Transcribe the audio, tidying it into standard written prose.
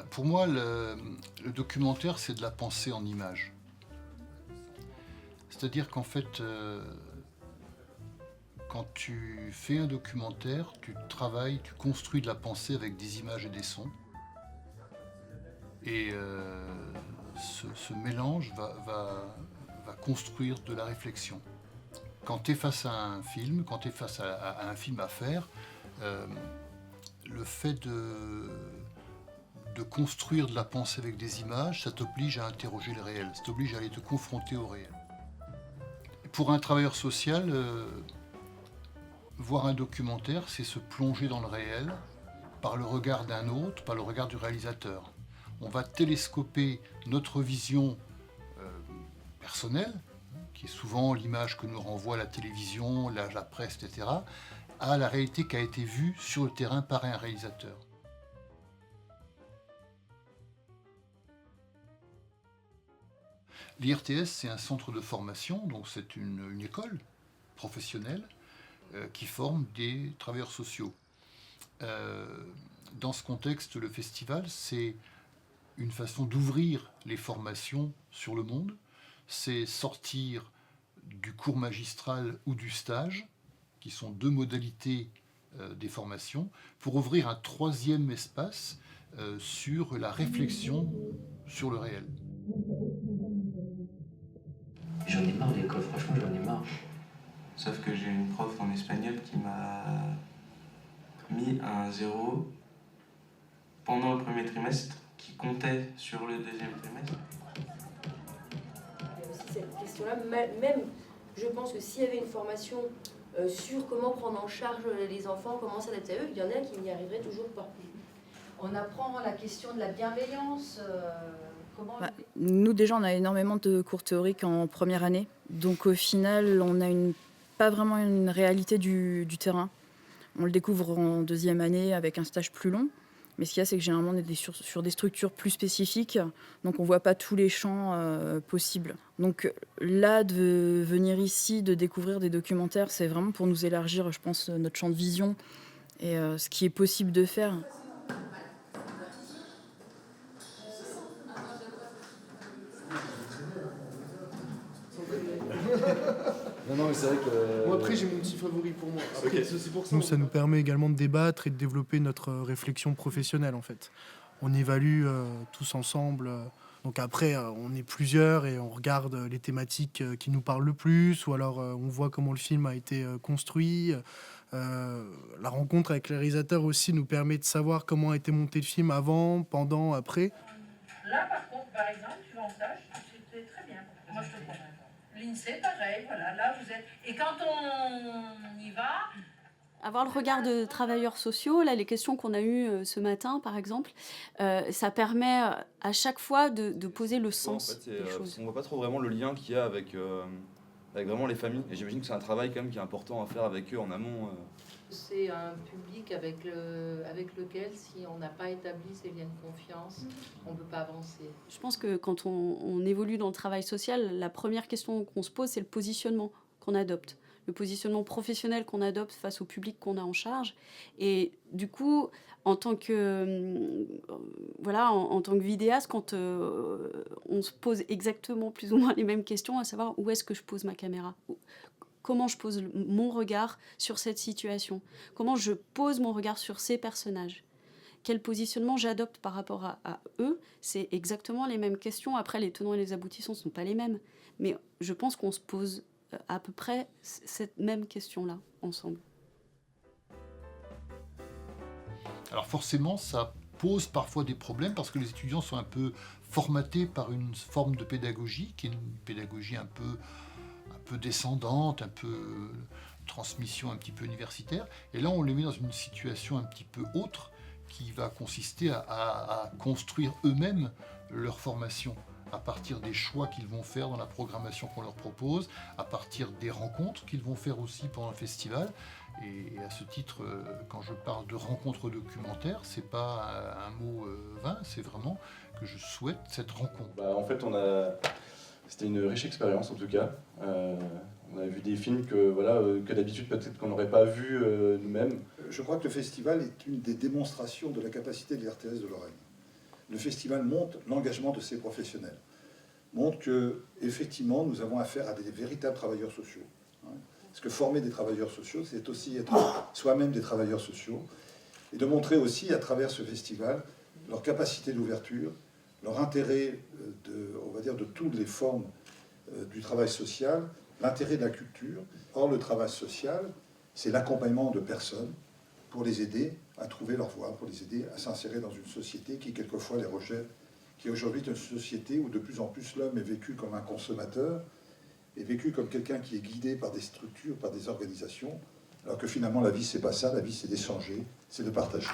Pour moi, le documentaire, c'est de la pensée en images. C'est-à-dire qu'en fait, quand tu fais un documentaire, tu travailles, tu construis de la pensée avec des images et des sons. Et ce mélange va construire de la réflexion. Quand tu es face à un film, quand tu es face à un film à faire, le fait de construire de la pensée avec des images, ça t'oblige à interroger le réel, ça t'oblige à aller te confronter au réel. Pour un travailleur social, voir un documentaire, c'est se plonger dans le réel par le regard d'un autre, par le regard du réalisateur. On va télescoper notre vision personnelle, qui est souvent l'image que nous renvoie la télévision, la presse, etc., à la réalité qui a été vue sur le terrain par un réalisateur. L'IRTS, c'est un centre de formation, donc c'est une école professionnelle qui forme des travailleurs sociaux. Dans ce contexte, le festival, c'est une façon d'ouvrir les formations sur le monde, c'est sortir du cours magistral ou du stage, qui sont deux modalités des formations, pour ouvrir un troisième espace sur la réflexion sur le réel. J'en ai marre de l'école, franchement j'en ai marre. Sauf que j'ai une prof en espagnol qui m'a mis un 0 pendant le premier trimestre, qui comptait sur le deuxième trimestre. Il y a aussi cette question-là, même je pense que s'il y avait une formation sur comment prendre en charge les enfants, comment s'adapter à eux, il y en a qui n'y arriveraient toujours pas. On apprend la question de la bienveillance. Nous, déjà, on a énormément de cours théoriques en première année. Donc, au final, on n'a pas vraiment une réalité du terrain. On le découvre en deuxième année avec un stage plus long. Mais ce qu'il y a, c'est que généralement, on est sur des structures plus spécifiques. Donc, on ne voit pas tous les champs possibles. Donc, là, de venir ici, de découvrir des documentaires, c'est vraiment pour nous élargir, je pense, notre champ de vision et ce qui est possible de faire. Non, mais c'est vrai que... Moi, après, j'ai mon petit favori pour moi. Après, Okay. c'est pour ça. Nous, ça nous permet également de débattre et de développer notre réflexion professionnelle, en fait. On évalue tous ensemble. Donc après, on est plusieurs et on regarde les thématiques qui nous parlent le plus, ou alors on voit comment le film a été construit. La rencontre avec le réalisateur aussi nous permet de savoir comment a été monté le film avant, pendant, après. Là, par contre, par exemple, tu vas en stage, c'était très bien. Moi, je te prends. L'INSEE, pareil, voilà, là, vous êtes... Et quand on y va... Avoir le regard de travailleurs sociaux, là, les questions qu'on a eues ce matin, par exemple, ça permet à chaque fois de poser le sens des choses. On voit pas trop vraiment le lien qu'il y a avec vraiment les familles. Et j'imagine que c'est un travail quand même qui est important à faire avec eux en amont. C'est un public avec lequel, si on n'a pas établi ces liens de confiance, on ne peut pas avancer. Je pense que quand on évolue dans le travail social, la première question qu'on se pose, c'est le positionnement qu'on adopte. Le positionnement professionnel qu'on adopte face au public qu'on a en charge. Et du coup, en tant que vidéaste, quand on se pose exactement plus ou moins les mêmes questions, à savoir où est-ce que je pose ma caméra ? Comment je pose mon regard sur cette situation ? Comment je pose mon regard sur ces personnages ? Quel positionnement j'adopte par rapport à eux ? C'est exactement les mêmes questions. Après, les tenants et les aboutissants ne sont pas les mêmes. Mais je pense qu'on se pose à peu près cette même question-là, ensemble. Alors forcément, ça pose parfois des problèmes parce que les étudiants sont un peu formatés par une forme de pédagogie qui est une pédagogie un peu descendante, un peu transmission un petit peu universitaire. Et là, on les met dans une situation un petit peu autre qui va consister à construire eux-mêmes leur formation à partir des choix qu'ils vont faire dans la programmation qu'on leur propose, à partir des rencontres qu'ils vont faire aussi pendant le festival. Et à ce titre, quand je parle de rencontres documentaires, c'est pas un mot vain, c'est vraiment que je souhaite cette rencontre. En fait, c'était une riche expérience en tout cas. On a vu des films que d'habitude peut-être qu'on n'aurait pas vu nous-mêmes. Je crois que le festival est une des démonstrations de la capacité de l'IRTS de Lorraine. le festival montre l'engagement de ces professionnels, montre que effectivement nous avons affaire à des véritables travailleurs sociaux. Parce que former des travailleurs sociaux, c'est aussi être soi-même des travailleurs sociaux, et de montrer aussi à travers ce festival leur capacité d'ouverture, leur intérêt on va dire, de toutes les formes du travail social, l'intérêt de la culture. Or, le travail social, c'est l'accompagnement de personnes pour les aider à trouver leur voie, pour les aider à s'insérer dans une société qui, quelquefois, les rejette, qui aujourd'hui est une société où de plus en plus l'homme est vécu comme un consommateur, est vécu comme quelqu'un qui est guidé par des structures, par des organisations, alors que finalement, la vie, c'est pas ça, la vie, c'est d'échanger, c'est de partager.